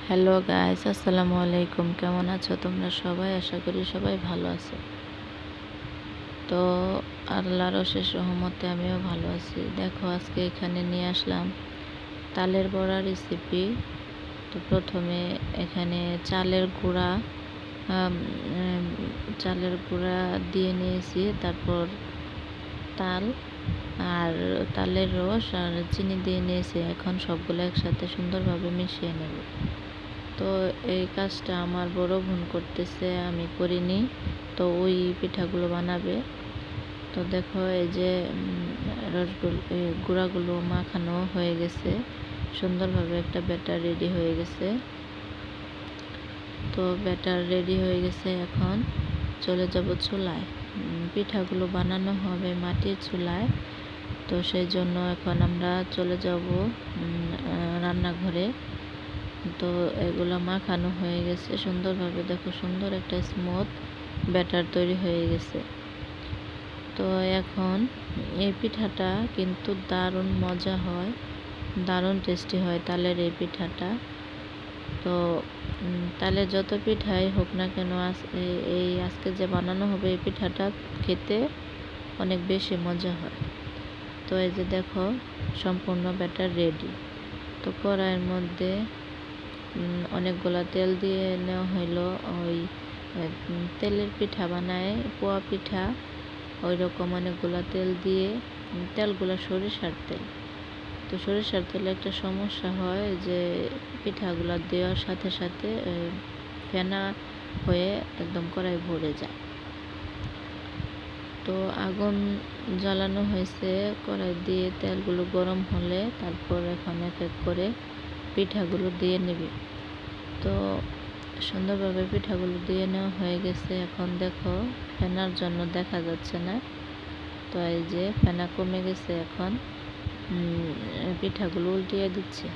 Hello guys, আসসালামু আলাইকুম। কেমন আছো তোমরা সবাই? আশা করি সবাই ভালো আছো। তো আল্লাহর অশেষ রহমতে আমিও ভালো আছি। দেখো, আজকে এখানে নিয়ে আসলাম তালের বড়া রেসিপি। তো প্রথমে এখানে আম, উম, চালের গুঁড়া দিয়ে নিয়েছি, তারপর তাল আর তালের রস আর চিনি দিয়ে নিয়েছি। এখন সবগুলো একসাথে সুন্দরভাবে মিশিয়ে নেব। তো এই কাজটা আমার বড় বোন করতেছে, আমি করিনি। তো ওই পিঠাগুলো বানাবে। তো দেখো, এই যে গুঁড়াগুলো মাখানো হয়ে গেছে, সুন্দরভাবে একটা ব্যাটার রেডি হয়ে গেছে। তো ব্যাটার রেডি হয়ে গেছে, এখন চলে যাব চুলায়। পিঠাগুলো বানানো হবে মাটির চুলায়। তো সেই জন্য এখন আমরা চলে যাব রান্নাঘরে। তো এগুলো মাখানো হয়ে গেছে সুন্দরভাবে। দেখো, সুন্দর একটা স্মুথ ব্যাটার তৈরি হয়ে গেছে। তো এখন এই পিঠাটা কিন্তু দারুণ মজা হয়, দারুণ টেস্টি হয় তালের এই পিঠাটা। তো তালের যত পিঠাই হোক না কেন, এই আজকে যে বানানো হবে এই পিঠাটা খেতে অনেক বেশি মজা হয়। তো এই যে দেখো, সম্পূর্ণ ব্যাটার রেডি। তো কড়াইয়ের মধ্যে অনেকগুলা তেল দিয়ে নেওয়া হইলো। ওই তেলের পিঠা বানায়, পোয়া পিঠা, ওই রকম অনেকগুলা তেল দিয়ে। তেলগুলা সরিষার তেল। তো সরিষার তেলে একটা সমস্যা হয় যে পিঠাগুলা দেওয়ার সাথে সাথে ফেনা হয়ে একদম কড়াই ভরে যায়। তো আগুন জ্বালানো হয়েছে, কড়াই দিয়ে তেলগুলো গরম হলে তারপর এখন এক এক করে পিঠাগুলো দিয়ে নেবে। তো সুন্দরভাবে পিঠাগুলো দিয়ে নেওয়া হয়ে গেছে। এখন দেখো, ফেনার জন্য দেখা যাচ্ছে না। তো এই যে ফেনা কমে গেছে। এখন পিঠাগুলো উল্টিয়ে দিচ্ছে।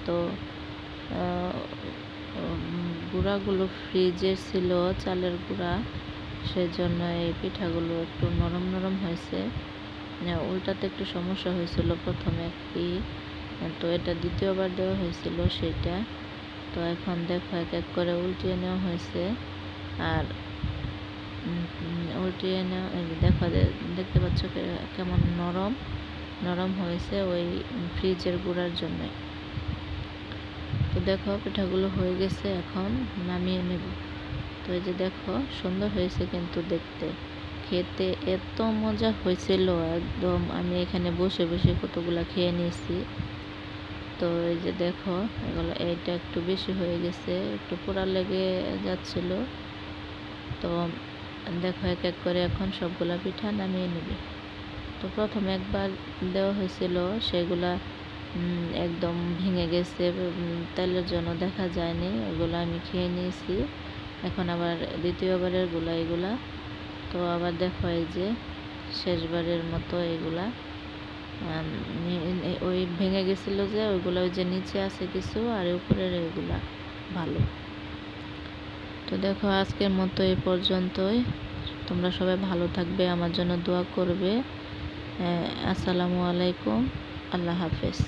তো গুঁড়াগুলো ফ্রিজে ছিল, চালের গুঁড়া, সেজন্য এই পিঠাগুলো একটু নরম নরম হয়েছে। উল্টাতে একটু সমস্যা হয়েছিল প্রথমে কি। তো এটা দ্বিতীয়বার দেওয়া হয়েছিল সেটা। তো এখন দেখো, এক এক করে উল্টিয়ে নেওয়া হয়েছে। আর উল্টিয়ে নেওয়া, দেখো, দেখতে পাচ্ছ কেমন নরম নরম হয়েছে, ওই ফ্রিজের গুঁড়ার জন্য। তো দেখো, পিঠাগুলো হয়ে গেছে, এখন নামিয়ে নেব। তো এই যে দেখো, সুন্দর হয়েছে কিন্তু দেখতে, খেতে এত মজা হয়েছিল একদম। আমি এখানে বসে বসে কতগুলা খেয়ে নিয়েছি। তো এই যে দেখো, এগুলো এইটা একটু বেশি হয়ে গেছে, একটু পোড়া লেগে যাচ্ছিল। তো দেখো, এক এক করে এখন সবগুলা পিঠা নামিয়ে নেবে। তো প্রথমে একবার দেওয়া হয়েছিল, সেগুলা একদম ভেঙে গেছে, তেলের জন্য দেখা যায়নি। এগুলো আমি খেয়ে নিয়েছি। এখন আবার দ্বিতীয়বারের এগুলা। তো আবার দেখো, এই যে শেষবারের মতো এগুলা ওই ভেঙে গেছিল যে ওইগুলো, ওই যে নিচে আছে কিছু, আর উপরের এগুলা ভালো। তো দেখো, আজকের মতো এই পর্যন্তই। তোমরা সবাই ভালো থাকবে, আমার জন্য দোয়া করবে। আসসালামু আলাইকুম, আল্লাহ হাফেজ।